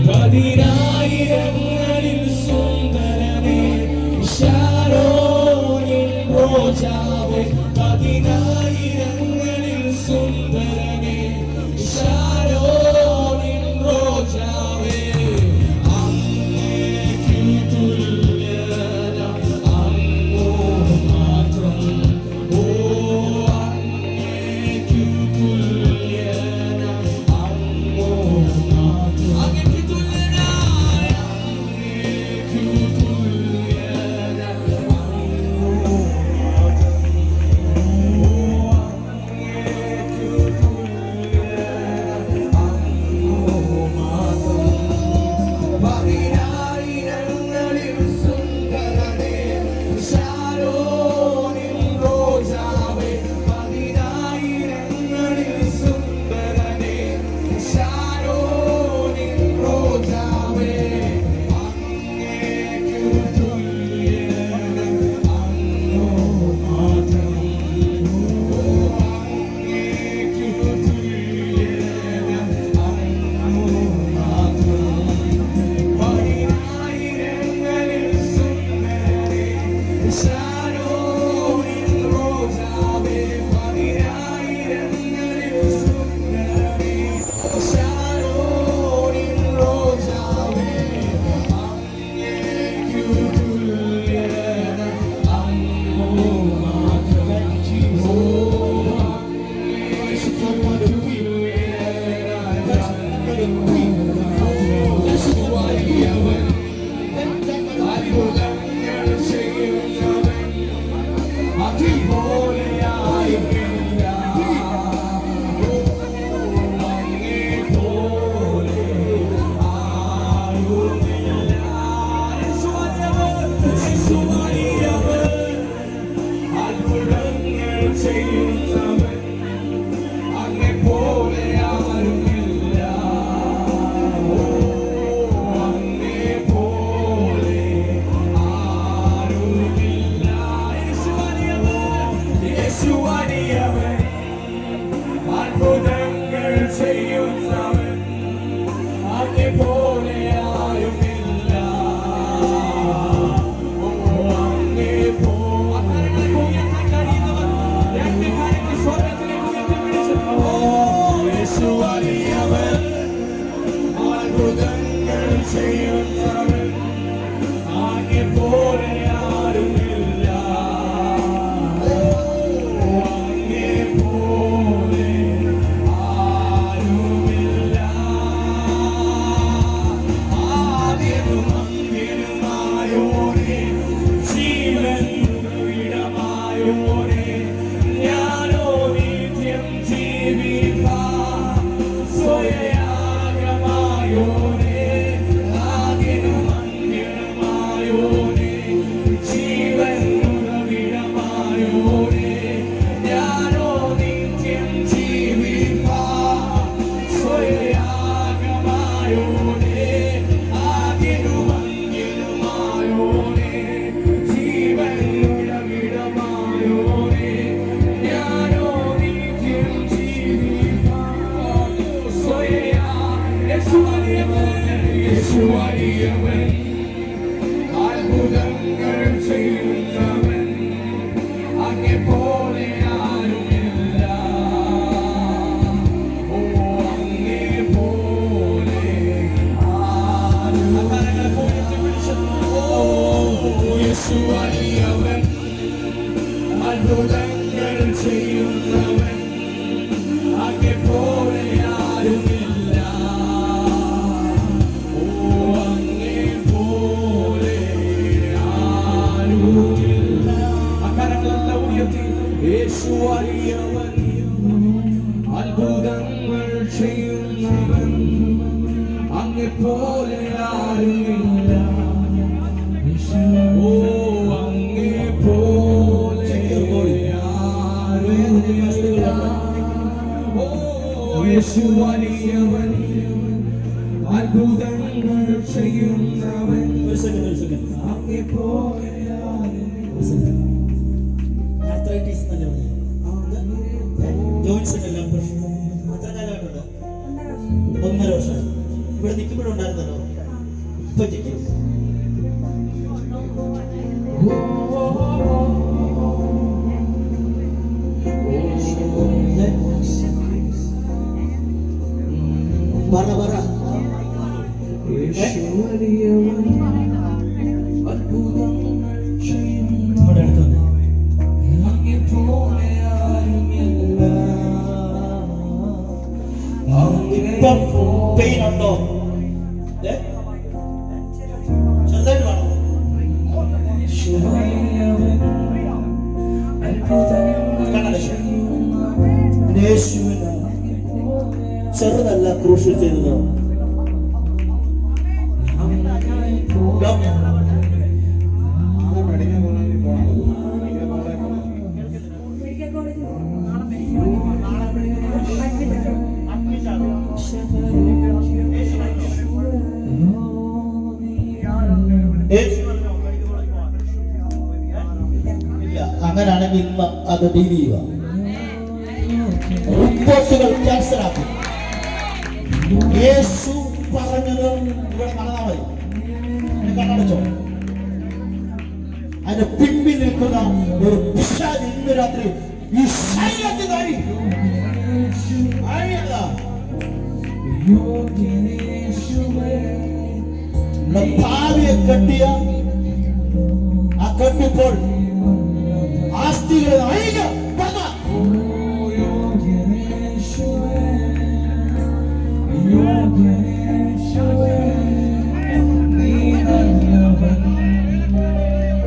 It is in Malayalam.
പതിനായിരങ്ങളിൽ സുന്ദരനേ ശാരോനിൻ റോജാവേ, പതിനായിരങ്ങളിൽ സുന്ദരനേ ശാരോനിൻ റോജാവേ, അങ്ങേക്കു തുല്യന അങ്ങോ മാത്രം, ഓ അങ്ങേക്കു തുല്യന അങ്ങോ മാത്രം, അങ്ങേക്കു തുല്യന അങ്ങേക്കു തുല്യന അങ്ങോ അത്ഭുതങ്ങൾ ചെയ്യുന്നവൻ അങ്ങെപ്പോലെ ആരുമില്ല. ഓ അങ്ങെപ്പോലെ ആരുമില്ല. ഓ യേശു വലിയവൻ, അത്ഭുതങ്ങൾ ചെയ്യുന്നവൻ അങ്ങെപ്പോലെ ജോയിൻസ് എല്ലാം എത്ര കാലമായിട്ടുണ്ടോ? 1.5 വർഷം. ഇവിടെ നിൽക്കുമ്പോഴുണ്ടായിരുന്നല്ലോ, ഇപ്പൊ നിൽക്കും. പറ പറ. യേശു വലിയവൻ, അത്ഭുതങ്ങൾ ചെയ്യുന്നവൻ, ഇവിടെ അടുത്ത് വന്നേ. അങ്ങെപ്പോലെ ആരുമില്ല. ഇപ്പം പെയിൻ ഉണ്ടോ? ചെറുതായിട്ട് വേണം. യേശു വലിയവൻ, അത്ഭുതങ്ങൾ ചെയ്യുന്നവൻ, യേശുവിന് ചെറുതല്ല ക്രൂശിൽ ചെയ്തത്. ഇല്ല, അങ്ങനെയാണെങ്കിൽ ഇന്ന് അത് ഡീൽ ചെയ്യുക. റിപ്പോർട്ടുകൾ ക്യാൻസൽ ആക്കി. യേശു പറഞ്ഞത് ഇവിടെ നടന്നാ മതി. കണ്ണടച്ചോ. അതിന്റെ പിൻപിൽ നിൽക്കുന്ന ഒരു പിശാച് ഇന്ന് രാത്രി ഈ ശരീരത്തിൽ ഭാവിയെ കെട്ടിയ ആ കെട്ടിപ്പോൾ